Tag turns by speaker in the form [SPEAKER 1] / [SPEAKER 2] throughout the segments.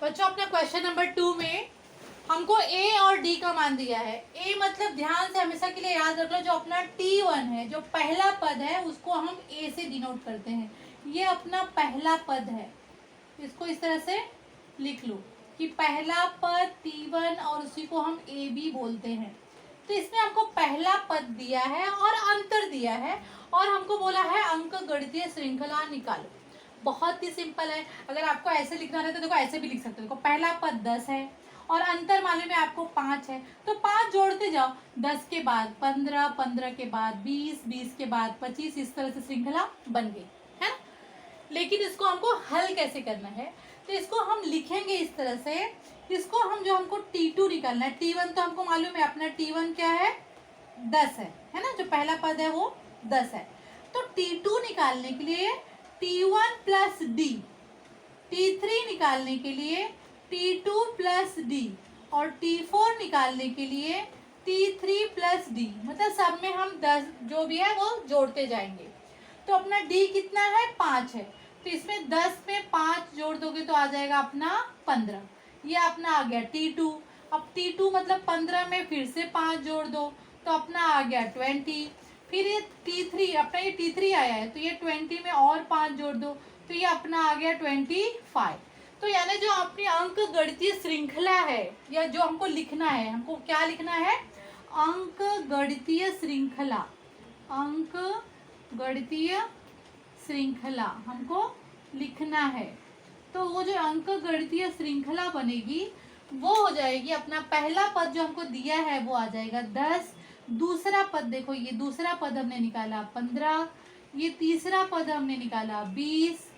[SPEAKER 1] बच्चों अपने question number 2 में हमको ए और डी का मान दिया है। ए मतलब ध्यान से हमेशा के लिए याद रख लो, जो अपना T1 है, जो पहला पद है उसको हम ए से डिनोट करते हैं। ये अपना पहला पद है, इसको इस तरह से लिख लो कि पहला पद T1 और उसी को हम ए बी बोलते हैं। तो इसमें हमको पहला पद दिया है और अंतर दिया है और हमको बोला है अंक गणितीय श्रृंखला निकालो। बहुत ही सिंपल है। अगर आपको ऐसे लिखना रहता है तो देखो ऐसे भी लिख सकते हो। देखो पहला पद 10 है और अंतर मालूम में आपको 5 है, तो 5 जोड़ते जाओ। 10 के बाद 15, 15 के बाद 20, 20 के बाद 25, इस तरह से श्रृंखला बन गई है ना। लेकिन इसको हमको हल कैसे करना है, तो इसको हम लिखेंगे इस तरह से। इसको हम जो हमको T2 निकालना है, T1 तो हमको मालूम है, अपना T1 क्या है 10 है ना, जो पहला पद है वो 10 है। तो T2 निकालने के लिए T1 प्लस डी, T3 निकालने के लिए T2 प्लस डी और T4 निकालने के लिए T3 प्लस डी, मतलब सब में हम 10 जो भी है वो जोड़ते जाएंगे। तो अपना D कितना है 5 है, तो इसमें 10 में 5 जोड़ दोगे तो आ जाएगा अपना 15। ये अपना आ गया T2। अब T2 मतलब 15 में फिर से 5 जोड़ दो तो अपना आ गया 20। फिर ये T3, अपना ये T3 आया है तो ये 20 में और 5 जोड़ दो तो ये अपना आ गया 25। तो यानी जो अपनी अंक गणितीय श्रृंखला है, या जो हमको लिखना है, हमको क्या लिखना है, अंक गणितीय श्रृंखला, अंक गणितीय श्रृंखला हमको लिखना है। तो वो जो अंक गणितीय श्रृंखला बनेगी वो हो जाएगी, अपना पहला पद जो हमको दिया है वो आ जाएगा 10, दूसरा पद देखो ये दूसरा पद हमने निकाला 15, ये तीसरा पद हमने निकाला 20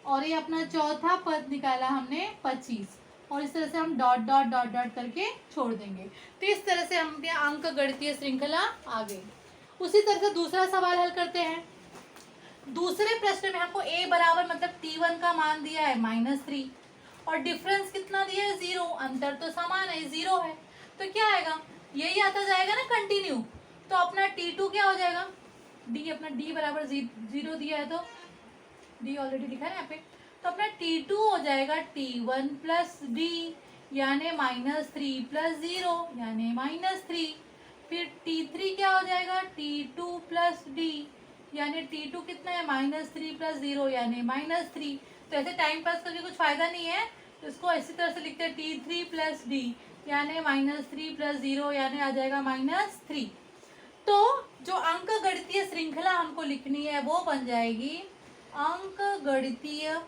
[SPEAKER 1] और ये अपना चौथा पद निकाला हमने 25, और इस तरह से हम डॉट डॉट डॉट डॉट करके छोड़ देंगे। तो इस तरह से हम अंक गणितीय श्रृंखला आ गई। उसी तरह से दूसरा सवाल हल करते हैं। दूसरे प्रश्न में हमको a बराबर मतलब T1 का मान दिया है -3 और डिफरेंस कितना दिया है 0, अंतर तो समान है 0 है, तो क्या आएगा, यही आता जाएगा ना कंटिन्यू। तो अपना T2 क्या हो जाएगा, d, अपना d बराबर 0 दिया है तो d ऑलरेडी लिखा है यहाँ पे, तो अपना T2 हो जाएगा T1 प्लस डी यानी -3 प्लस 0 यानी -3। फिर T3 क्या हो जाएगा T2 प्लस डी यानी T2 कितना है -3 प्लस 0 यानी -3। तो ऐसे टाइम पास करके कुछ फायदा नहीं है, तो इसको इसी तरह से लिखते हैं T3 प्लस डी यानी -3 प्लस 0 यानी आ जाएगा -3। तो जो अंक गणितीय श्रृंखला हमको लिखनी है वो बन जाएगी अंक गणितीय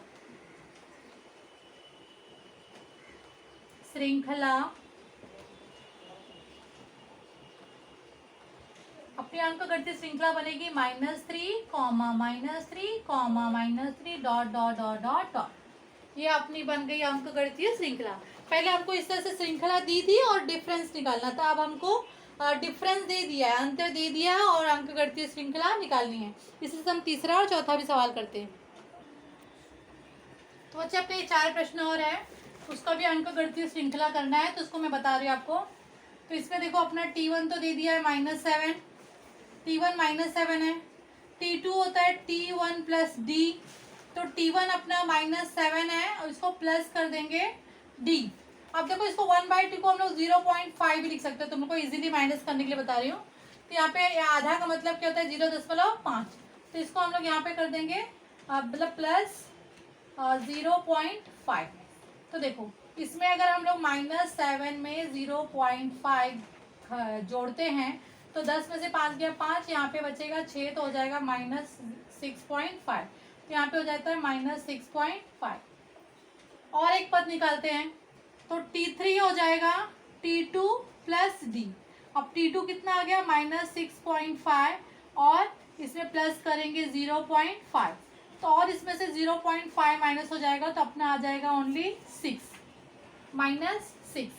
[SPEAKER 1] श्रृंखला। अपनी अंक गणितीय श्रृंखला बनेगी -3, -3, dot dot dot dot dot. ये अपनी बन गई अंक गणितीय श्रृंखला। पहले हमको इस तरह से श्रृंखला दी थी और डिफरेंस निकालना था, अब हमको डिफरेंस दे दिया है, अंतर दे दिया है और अंक गणितीय श्रृंखला निकालनी है। इसी से हम तीसरा और चौथा भी सवाल करते हैं। तो बच्चे अपने 4 प्रश्न और है, उसका भी अंक गणितीय श्रृंखला करना है, तो उसको मैं बता रही हूँ आपको। तो इसमें देखो अपना T1 तो दे दिया है -7, T1 -7 है। T2 होता है T1 प्लस डी, तो T1 अपना -7 है और इसको प्लस कर देंगे D। अब देखो इसको 1/2 को हम लोग 0.5 भी लिख सकते हैं, तुम लोग को इजीली माइनस करने के लिए बता रही हूँ। तो यहाँ पे आधा का मतलब क्या होता है 0.5, तो इसको हम लोग यहाँ पे कर देंगे मतलब प्लस 0.5। तो देखो इसमें अगर हम लोग -7 में 0.5 जोड़ते हैं तो 10 में से 5 गया 5, यहाँ पे बचेगा 6 तो हो जाएगा -6.5, तो यहाँ पे हो जाता है -6.5। और एक पद निकालते हैं तो T3 हो जाएगा T2 प्लस डी। अब T2 कितना आ गया -6.5 और इसमें प्लस करेंगे 0.5, तो और इसमें से 0.5 माइनस हो जाएगा तो अपना आ जाएगा ओनली 6 -6।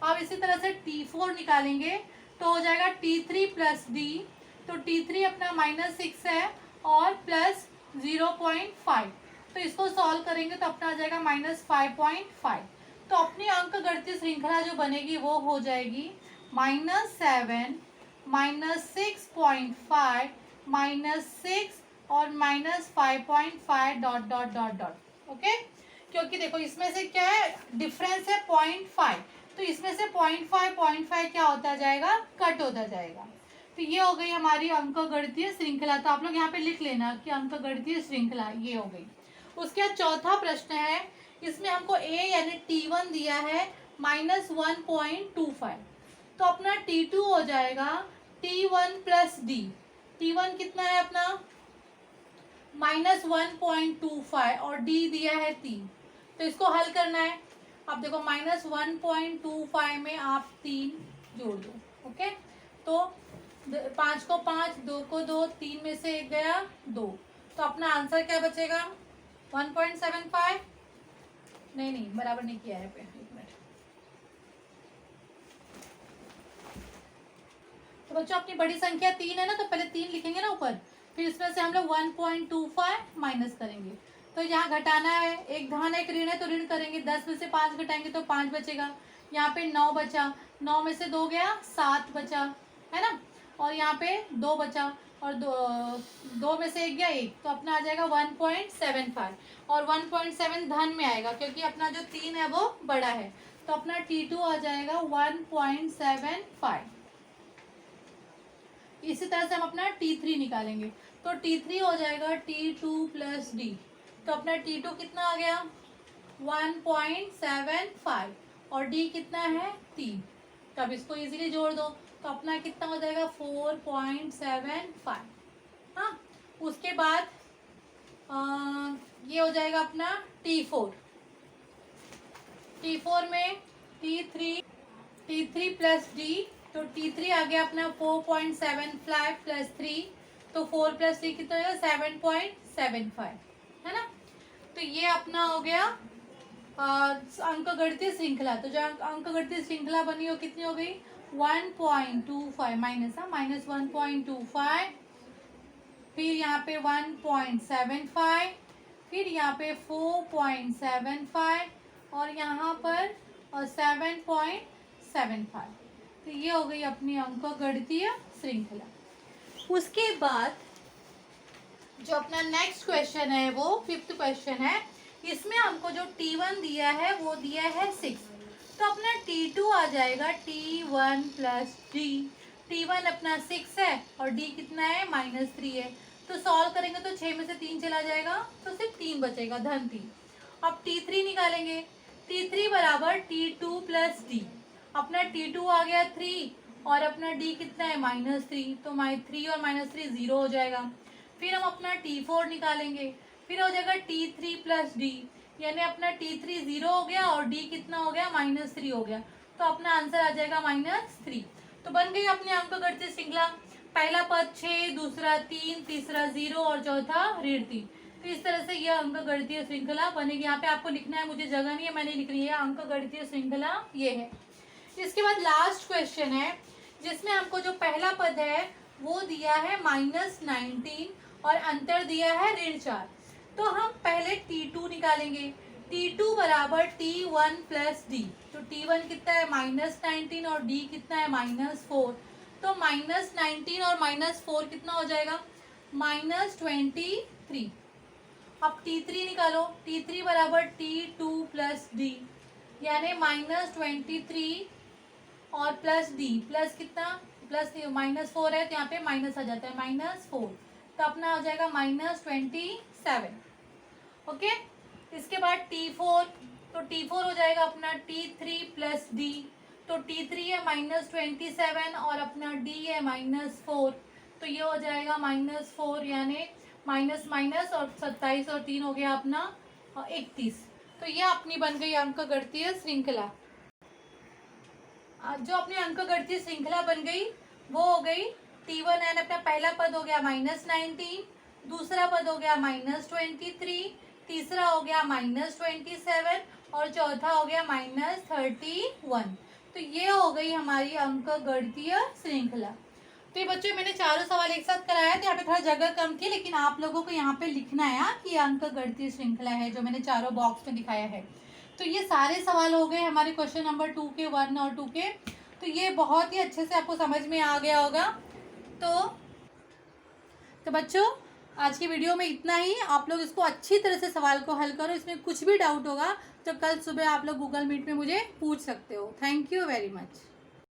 [SPEAKER 1] अब इसी तरह से T4 निकालेंगे तो हो जाएगा T3 प्लस डी, तो T3 अपना -6 है और प्लस 0.5, तो इसको सॉल्व करेंगे तो अपना आ जाएगा -5.5। तो अपनी अंक गणितीय श्रृंखला जो बनेगी वो हो जाएगी -7, -6.5, -6 और -5.5 dot dot dot dot. Okay, क्योंकि देखो इसमें से क्या है, डिफरेंस है 0.5, तो इसमें से 0.5 क्या होता जाएगा, कट होता जाएगा। तो ये हो गई हमारी अंकगणितीय श्रृंखला। तो आप लोग यहाँ पे लिख लेना कि अंकगणितीय श्रृंखला ये हो गई। उसके बाद चौथा प्रश्न है, इसमें हमको a यानी T1 दिया है -1.25, तो अपना T2 हो जाएगा T1 प्लस डी। T1 कितना है अपना -1.25 और d दिया है 3, तो इसको हल करना है। अब देखो -1.25 में आप 3 जोड़ दो, ओके, तो 5 को 5, 2 को 2, 3 में से 1 गया 2, तो अपना आंसर क्या बचेगा 1.75। नहीं बराबर नहीं किया है पे, 1 मिनट। तो बच्चों अपनी बड़ी संख्या 3 है ना, तो पहले 3 लिखेंगे ना ऊपर, फिर इसमें से हम लोग 1.25 माइनस करेंगे। तो यहाँ घटाना है, एक धन एक ऋण है तो ऋण करेंगे, 10 में से 5 घटाएंगे तो 5 बचेगा। यहाँ पे 9 बचा, 9 में से 2 गया 7 बचा, है ना, और यहाँ पे 2 बचा और 2 में से 1 गया 1, तो अपना आ जाएगा 1.75 और 1.7 धन में आएगा क्योंकि अपना जो 3 है वो बड़ा है, तो अपना T2 आ जाएगा 1.75। इसी तरह से हम अपना T3 निकालेंगे, तो T3 हो जाएगा T2 प्लस डी, तो अपना T2 कितना आ गया 1.75 और D कितना है 3, तो अब इसको इजीली जोड़ दो, तो अपना कितना हो जाएगा 4.75। हाँ, उसके बाद ये हो जाएगा अपना T4 में T3 प्लस डी, तो T3 आ गया अपना 4.75 प्लस 3, तो 4 प्लस 3 कितना हो जाएगा 7.75, है ना। तो ये अपना हो गया अंकगणितीय श्रृंखला। तो जो अंकगणितीय श्रृंखला बनी हो कितनी हो गई 1.25 माइनस -1.25, फिर यहाँ पे 1.75, फिर यहाँ पे 4.75 और यहाँ पर 7.75। तो ये हो गई अपनी अंकगणितीय श्रृंखला। उसके बाद जो अपना नेक्स्ट क्वेश्चन है वो 5th क्वेश्चन है। इसमें हमको जो T1 दिया है वो दिया है 6, तो अपना T2 आ जाएगा T1 प्लस डी। T1 अपना 6 है और D कितना है -3 है, तो सॉल्व करेंगे तो 6 में से 3 चला जाएगा तो सिर्फ 3 बचेगा, धन 3। अब T3 निकालेंगे, T3 बराबर T2 प्लस डी। अपना T2 आ गया 3 और अपना D कितना है -3, तो 3 और -3 0 हो जाएगा। फिर हम अपना T4 निकालेंगे, फिर हो जाएगा T3 प्लस डी, यानी अपना T3 0 हो गया और D कितना हो गया -3 हो गया, तो अपना आंसर आ जाएगा -3। तो बन गई अपनी अंकगणितीय श्रृंखला। पहला पद 6, दूसरा 3, तीसरा 0 और चौथा ऋण 3। तो इस तरह से यह अंकगणितीय श्रृंखला बनेगी। यहाँ पे आपको लिखना है, मुझे जगह नहीं है, मैंने लिख रही है अंकगणितीय श्रृंखला ये है। इसके बाद लास्ट क्वेश्चन है जिसमें हमको जो पहला पद है वो दिया है -19 और अंतर दिया है ऋण 4। तो हम पहले T2 निकालेंगे, T2 बराबर T1 प्लस डी। तो T1 कितना है -19 और D कितना है -4, तो -19 और -4 कितना हो जाएगा -23। अब T3 निकालो, T3 बराबर T2 प्लस डी, यानी -23 और प्लस डी, प्लस कितना प्लस -4 है तो यहाँ पे माइनस आ जाता है -4, तो अपना हो जाएगा -27। ओके, इसके बाद T4, तो T4 हो जाएगा अपना T3 प्लस डी, तो T3 है -27 और अपना D है -4, तो ये हो जाएगा -4, यानी माइनस माइनस और 27 और 3 हो गया अपना 31। तो ये अपनी बन गई अंकगणितीय श्रृंखला। जो अपनी अंकगणितीय श्रृंखला बन गई वो हो गई T1 एन, अपना पहला पद हो गया -19, दूसरा पद हो गया -23, तीसरा हो गया -27 और चौथा हो गया -31। तो ये हो गई हमारी अंकगणितीय श्रृंखला। तो ये बच्चों मैंने चारों सवाल एक साथ कराया था, यहाँ पे थोड़ा जगह कम थी, लेकिन आप लोगों को यहाँ पे लिखना है कि अंकगणितीय श्रृंखला है जो मैंने चारों बॉक्स में दिखाया है। तो ये सारे सवाल हो गए हमारे क्वेश्चन नंबर 2 के, 1 और 2 के। तो ये बहुत ही अच्छे से आपको समझ में आ गया होगा। तो बच्चों आज की वीडियो में इतना ही। आप लोग इसको अच्छी तरह से सवाल को हल करो। इसमें कुछ भी डाउट होगा तो कल सुबह आप लोग गूगल मीट में मुझे पूछ सकते हो। Thank you very much.